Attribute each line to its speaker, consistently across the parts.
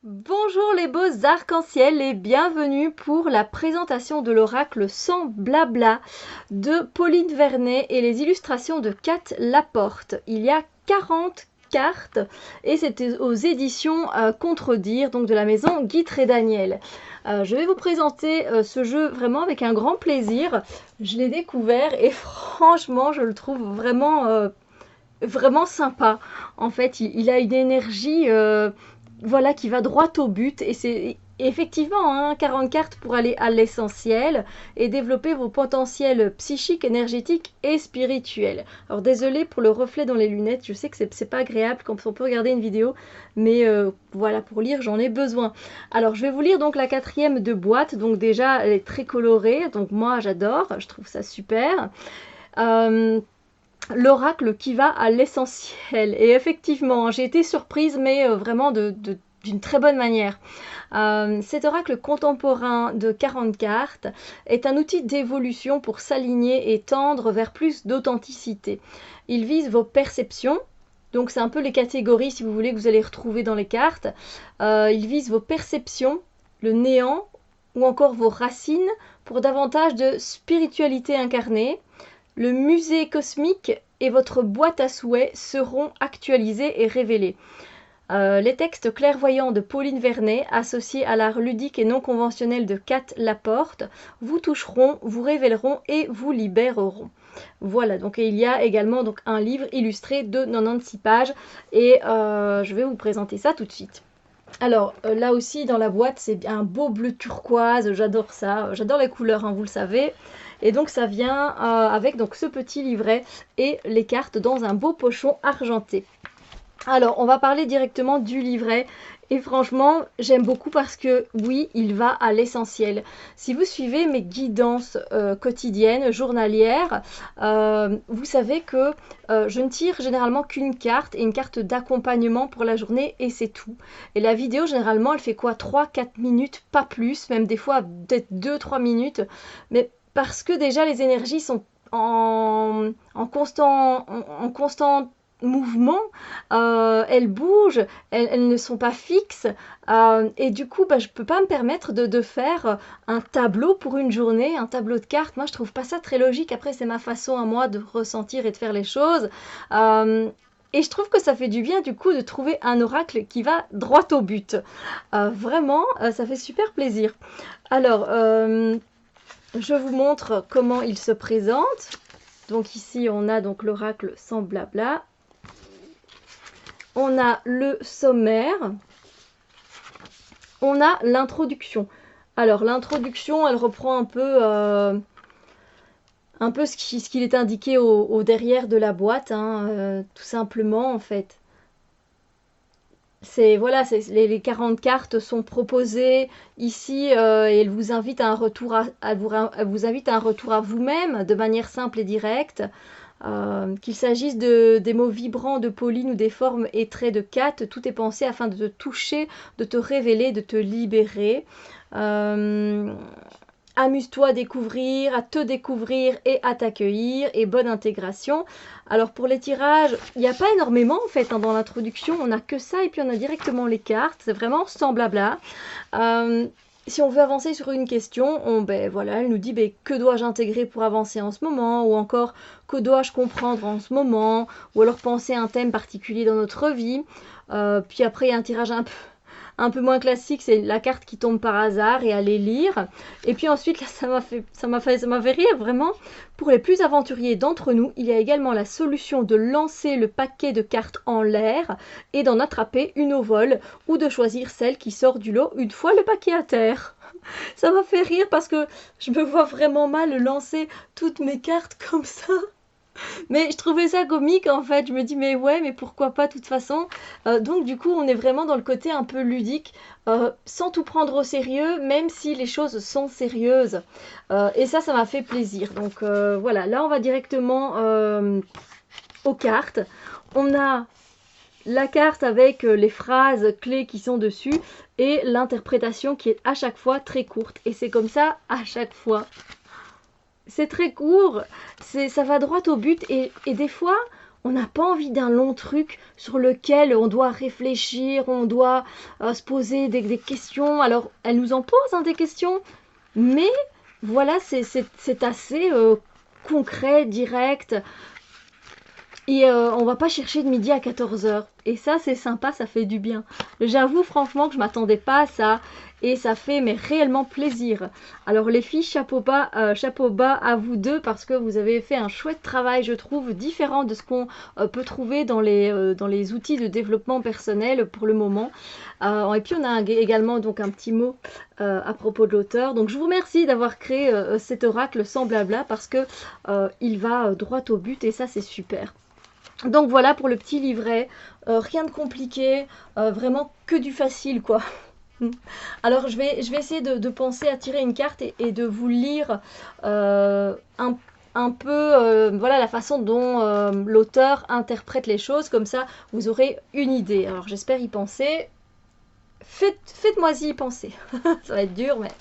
Speaker 1: Bonjour les beaux arcs-en-ciel et bienvenue pour la présentation de l'oracle sans blabla de Pauline Vernet et les illustrations de Kat Laporte. Il y a 40 cartes et c'était aux éditions Contredire, donc de la maison Guy Trédaniel. Je vais vous présenter ce jeu vraiment avec un grand plaisir. Je l'ai découvert et franchement je le trouve vraiment sympa. En fait, il a une énergie voilà, qui va droit au but. Et c'est effectivement 40 cartes pour aller à l'essentiel et développer vos potentiels psychiques, énergétiques et spirituels. Alors désolé pour le reflet dans les lunettes, je sais que c'est pas agréable quand on peut regarder une vidéo, mais voilà, pour lire j'en ai besoin. Alors je vais vous lire donc la quatrième de boîte. Donc déjà elle est très colorée, donc moi j'adore, je trouve ça super. L'oracle qui va à l'essentiel. Et effectivement, j'ai été surprise, mais vraiment d'une très bonne manière. Cet oracle contemporain de 40 cartes est un outil d'évolution pour s'aligner et tendre vers plus d'authenticité. Il vise vos perceptions. Donc c'est un peu les catégories, si vous voulez, que vous allez retrouver dans les cartes. Il vise vos perceptions, le néant ou encore vos racines pour davantage de spiritualité incarnée. Le musée cosmique et votre boîte à souhaits seront actualisés et révélés. Les textes clairvoyants de Pauline Vernet, associés à l'art ludique et non conventionnel de Kat Laporte, vous toucheront, vous révéleront et vous libéreront. Voilà, donc il y a également donc, un livre illustré de 96 pages et je vais vous présenter ça tout de suite. Alors là aussi dans la boîte c'est un beau bleu turquoise, j'adore ça, j'adore les couleurs, hein, vous le savez. Et donc ça vient avec donc ce petit livret et les cartes dans un beau pochon argenté. Alors on va parler directement du livret et franchement j'aime beaucoup parce que oui il va à l'essentiel. Si vous suivez mes guidances quotidiennes, journalières, vous savez que je ne tire généralement qu'une carte et une carte d'accompagnement pour la journée et c'est tout. Et la vidéo généralement elle fait quoi, 3-4 minutes, pas plus, même des fois peut-être 2-3 minutes, mais parce que déjà les énergies sont en constant mouvement, elles bougent, elles ne sont pas fixes, et du coup je peux pas me permettre de faire un tableau pour une journée, un tableau de cartes. Moi je trouve pas ça très logique. Après c'est ma façon à moi de ressentir et de faire les choses, et je trouve que ça fait du bien du coup de trouver un oracle qui va droit au but. Vraiment ça fait super plaisir. Alors je vous montre comment il se présente. Donc ici on a donc l'oracle sans blabla. On a le sommaire, on a l'introduction. Alors l'introduction, elle reprend un peu ce qu'il est indiqué au derrière de la boîte, hein, tout simplement en fait. Voilà, les 40 cartes sont proposées ici et elle vous invite à un retour elle vous invite à un retour à vous-même de manière simple et directe. Qu'il s'agisse des mots vibrants de Pauline ou des formes et traits de Kat, tout est pensé afin de te toucher, de te révéler, de te libérer. Amuse-toi à découvrir, à te découvrir et à t'accueillir, et bonne intégration. Alors pour les tirages, il n'y a pas énormément en fait, hein, dans l'introduction, on n'a que ça et puis on a directement les cartes, c'est vraiment sans blabla. Si on veut avancer sur une question, voilà, elle nous dit que dois-je intégrer pour avancer en ce moment, ou encore que dois-je comprendre en ce moment, ou alors penser à un thème particulier dans notre vie. Puis après, il y a un tirage un peu moins classique, c'est la carte qui tombe par hasard et aller lire. Et puis ensuite, là, ça m'a fait rire vraiment. Pour les plus aventuriers d'entre nous, il y a également la solution de lancer le paquet de cartes en l'air et d'en attraper une au vol, ou de choisir celle qui sort du lot une fois le paquet à terre. Ça m'a fait rire parce que je me vois vraiment mal lancer toutes mes cartes comme ça. Mais je trouvais ça comique en fait. Je me dis mais ouais, mais pourquoi pas de toute façon. Donc du coup on est vraiment dans le côté un peu ludique, sans tout prendre au sérieux, même si les choses sont sérieuses. Et ça m'a fait plaisir. Donc voilà, là on va directement aux cartes. On a la carte avec les phrases clés qui sont dessus et l'interprétation qui est à chaque fois très courte. Et c'est comme ça à chaque fois. C'est très court, ça va droit au but et des fois on n'a pas envie d'un long truc sur lequel on doit réfléchir, on doit se poser des questions. Alors, elle nous en pose hein, des questions, mais voilà, c'est assez concret, direct. Et on va pas chercher de midi à 14 h. Et ça, c'est sympa, ça fait du bien. J'avoue franchement que je m'attendais pas à ça. Et ça fait mais réellement plaisir. Alors les filles, chapeau bas à vous deux parce que vous avez fait un chouette travail, je trouve, différent de ce qu'on peut trouver dans les outils de développement personnel pour le moment. Et puis on a également donc un petit mot à propos de l'auteur. Donc je vous remercie d'avoir créé cet oracle sans blabla parce que il va droit au but et ça c'est super. Donc voilà pour le petit livret, rien de compliqué, vraiment que du facile quoi. Alors je vais essayer de penser à tirer une carte et de vous lire un peu voilà la façon dont l'auteur interprète les choses, comme ça vous aurez une idée. Alors j'espère y penser. Faites-moi-y y penser. Ça va être dur mais...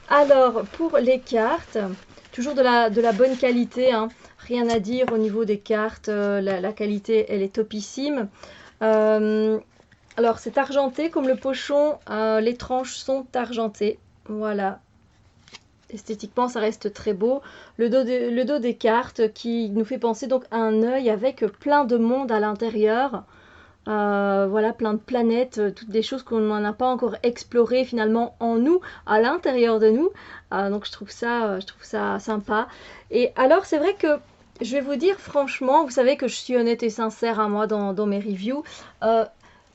Speaker 1: Alors pour les cartes, toujours de la bonne qualité, hein. Rien à dire au niveau des cartes, la qualité elle est topissime. Alors c'est argenté comme le pochon, les tranches sont argentées, voilà. Esthétiquement ça reste très beau. Le dos des cartes qui nous fait penser donc à un œil avec plein de monde à l'intérieur. Voilà, plein de planètes, toutes des choses qu'on n'en a pas encore explorées finalement en nous, à l'intérieur de nous. Donc je trouve ça sympa. Et alors c'est vrai que je vais vous dire franchement, vous savez que je suis honnête et sincère à moi dans mes reviews.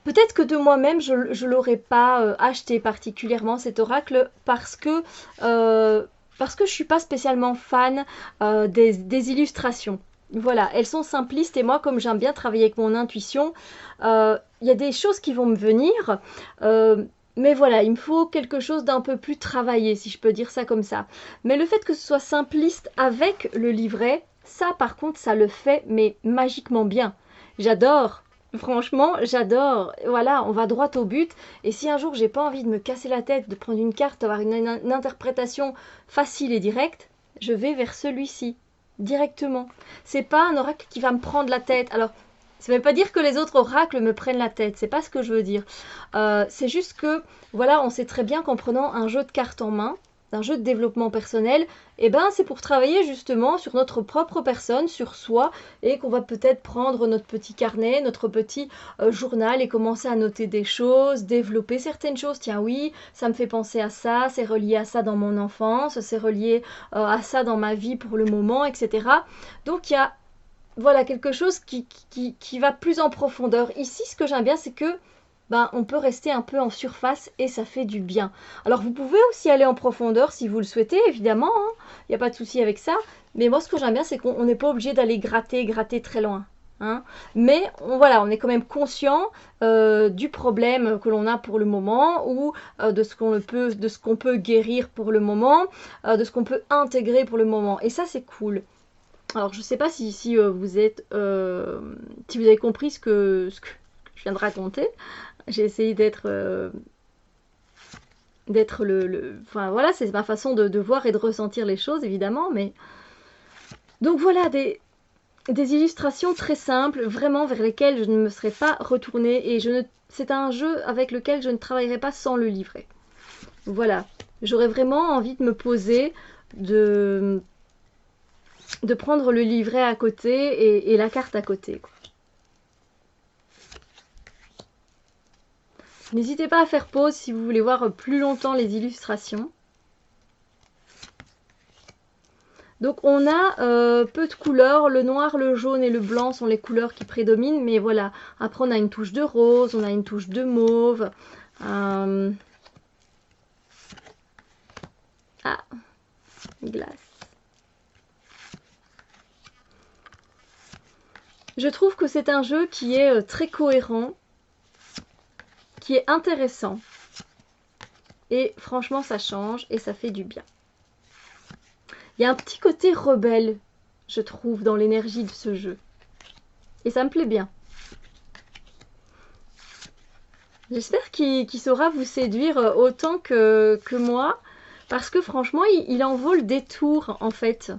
Speaker 1: Peut-être que de moi-même, je ne l'aurais pas acheté particulièrement cet oracle parce que je ne suis pas spécialement fan des illustrations. Voilà, elles sont simplistes et moi, comme j'aime bien travailler avec mon intuition, il y a des choses qui vont me venir, mais voilà, il me faut quelque chose d'un peu plus travaillé, si je peux dire ça comme ça. Mais le fait que ce soit simpliste avec le livret, ça par contre, ça le fait, mais magiquement bien. J'adore. Franchement, j'adore. Voilà, on va droit au but. Et si un jour j'ai pas envie de me casser la tête, de prendre une carte, d'avoir une interprétation facile et directe, je vais vers celui-ci directement. C'est pas un oracle qui va me prendre la tête. Alors, ça veut pas dire que les autres oracles me prennent la tête. C'est pas ce que je veux dire. C'est juste que, voilà, on sait très bien qu'en prenant un jeu de cartes en main, un jeu de développement personnel, et ben c'est pour travailler justement sur notre propre personne, sur soi, et qu'on va peut-être prendre notre petit carnet, notre petit journal et commencer à noter des choses, développer certaines choses. Tiens oui, ça me fait penser à ça, c'est relié à ça dans mon enfance, c'est relié à ça dans ma vie pour le moment, etc. Donc il y a voilà quelque chose qui va plus en profondeur. Ici, ce que j'aime bien, c'est que on peut rester un peu en surface et ça fait du bien. Alors vous pouvez aussi aller en profondeur si vous le souhaitez, évidemment, hein. Il n'y a pas de souci avec ça. Mais moi ce que j'aime bien c'est qu'on n'est pas obligé d'aller gratter très loin. Hein. Mais voilà, on est quand même conscient du problème que l'on a pour le moment ou de ce qu'on peut guérir pour le moment, de ce qu'on peut intégrer pour le moment. Et ça c'est cool. Alors je ne sais pas si vous avez compris ce que je viens de raconter. J'ai essayé d'être enfin voilà, c'est ma façon de voir et de ressentir les choses évidemment, mais donc voilà des illustrations très simples, vraiment vers lesquelles je ne me serais pas retournée et c'est un jeu avec lequel je ne travaillerai pas sans le livret. Voilà, j'aurais vraiment envie de me poser, de prendre le livret à côté et la carte à côté, quoi. N'hésitez pas à faire pause si vous voulez voir plus longtemps les illustrations. Donc on a peu de couleurs, le noir, le jaune et le blanc sont les couleurs qui prédominent, mais voilà. Après on a une touche de rose, on a une touche de mauve. Ah, glace. Je trouve que c'est un jeu qui est très cohérent, qui est intéressant. Et franchement, ça change et ça fait du bien. Il y a un petit côté rebelle, je trouve, dans l'énergie de ce jeu. Et ça me plaît bien. J'espère qu'il saura vous séduire autant que moi. Parce que franchement, il en vaut le détour, en fait.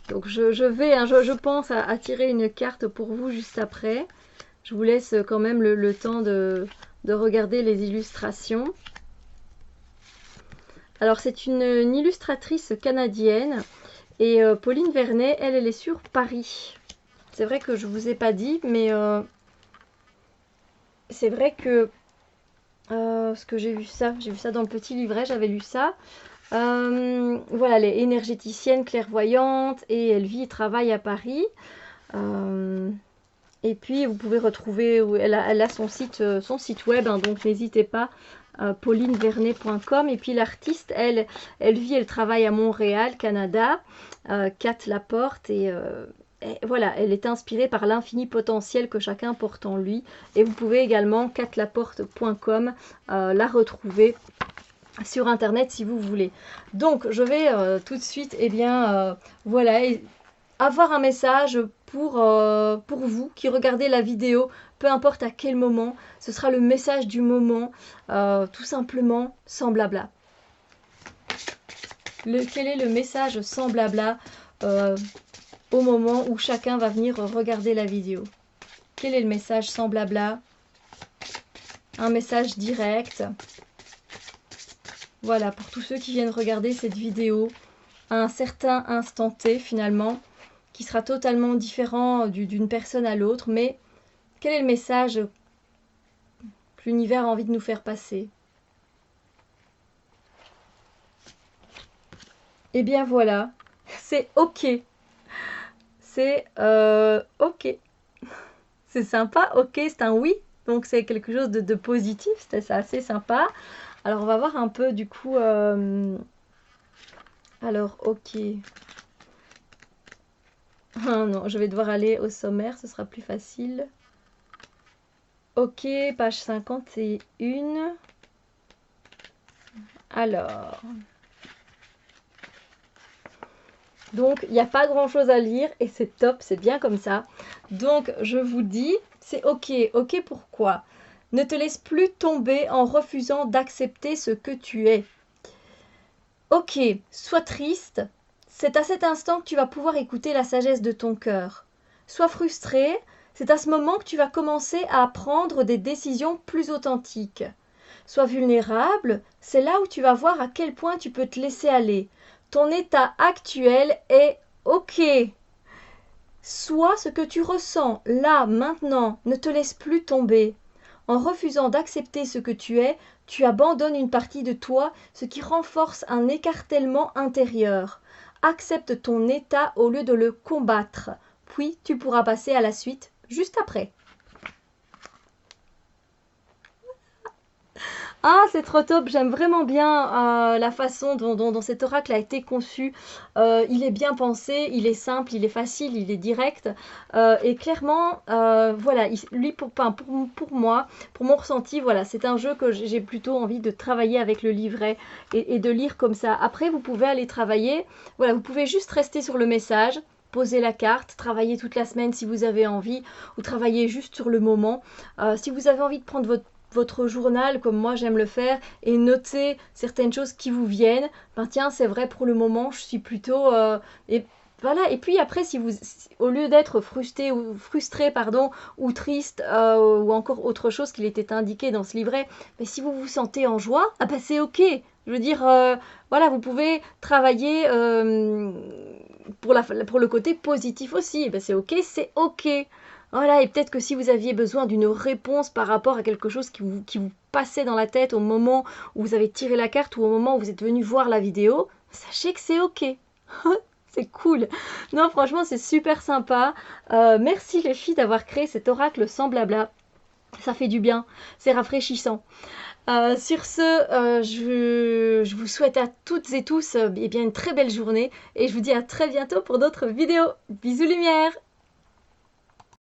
Speaker 1: Donc je pense à tirer une carte pour vous juste après. Je vous laisse quand même le temps de regarder les illustrations. Alors c'est une illustratrice canadienne et Pauline Vernet, elle est sur Paris. C'est vrai que je vous ai pas dit, mais c'est vrai que parce que j'ai vu ça dans le petit livret, j'avais lu ça. Voilà, elle est énergéticienne, clairvoyante et elle vit et travaille à Paris. Et puis vous pouvez retrouver, elle a son site web, hein, donc n'hésitez pas, paulinevernet.com. Et puis l'artiste, elle vit, elle travaille à Montréal, Canada, Kat Laporte, et voilà, elle est inspirée par l'infini potentiel que chacun porte en lui. Et vous pouvez également, katlaporte.com, la retrouver sur internet si vous voulez. Donc je vais tout de suite, voilà, avoir un message pour vous qui regardez la vidéo, peu importe à quel moment, ce sera le message du moment, tout simplement, sans blabla. Quel est le message sans blabla au moment où chacun va venir regarder la vidéo? Quel est le message sans blabla? Un message direct. Voilà, pour tous ceux qui viennent regarder cette vidéo à un certain instant T finalement, qui sera totalement différent d'une personne à l'autre, mais quel est le message que l'univers a envie de nous faire passer? Eh bien voilà, c'est ok. C'est ok. C'est sympa, ok, c'est un oui, donc c'est quelque chose de positif, c'est assez sympa. Alors on va voir un peu du coup, alors ok. Ah non, je vais devoir aller au sommaire, ce sera plus facile. Ok, page 51. Alors, donc il n'y a pas grand chose à lire et c'est top, c'est bien comme ça. Donc je vous dis, c'est ok. Ok, pourquoi? Ne te laisse plus tomber en refusant d'accepter ce que tu es. Ok, sois triste, c'est à cet instant que tu vas pouvoir écouter la sagesse de ton cœur. Sois frustré, c'est à ce moment que tu vas commencer à prendre des décisions plus authentiques. Sois vulnérable, c'est là où tu vas voir à quel point tu peux te laisser aller. Ton état actuel est ok. Sois ce que tu ressens, là, maintenant, ne te laisse plus tomber. En refusant d'accepter ce que tu es, tu abandonnes une partie de toi, ce qui renforce un écartèlement intérieur. Accepte ton état au lieu de le combattre, puis tu pourras passer à la suite juste après. Ah, c'est trop top, j'aime vraiment bien la façon dont cet oracle a été conçu. Il est bien pensé, il est simple, il est facile, il est direct. Et clairement, voilà, lui, pour moi, pour mon ressenti, voilà, c'est un jeu que j'ai plutôt envie de travailler avec le livret et de lire comme ça. Après, vous pouvez aller travailler, voilà, vous pouvez juste rester sur le message, poser la carte, travailler toute la semaine si vous avez envie, ou travailler juste sur le moment. Si vous avez envie de prendre votre journal comme moi j'aime le faire et noter certaines choses qui vous viennent, ben tiens c'est vrai pour le moment je suis plutôt et voilà. Et puis après si au lieu d'être frustré pardon ou triste ou encore autre chose qu'il était indiqué dans ce livret, mais si vous vous sentez en joie, ah ben c'est ok. Je veux dire voilà, vous pouvez travailler pour le côté positif aussi, ben c'est ok. Voilà, et peut-être que si vous aviez besoin d'une réponse par rapport à quelque chose qui vous passait dans la tête au moment où vous avez tiré la carte ou au moment où vous êtes venu voir la vidéo, sachez que c'est ok. C'est cool. Non, franchement, c'est super sympa. Merci les filles d'avoir créé cet oracle sans blabla. Ça fait du bien, c'est rafraîchissant. Sur ce, je vous souhaite à toutes et tous eh bien, une très belle journée et je vous dis à très bientôt pour d'autres vidéos. Bisous lumière!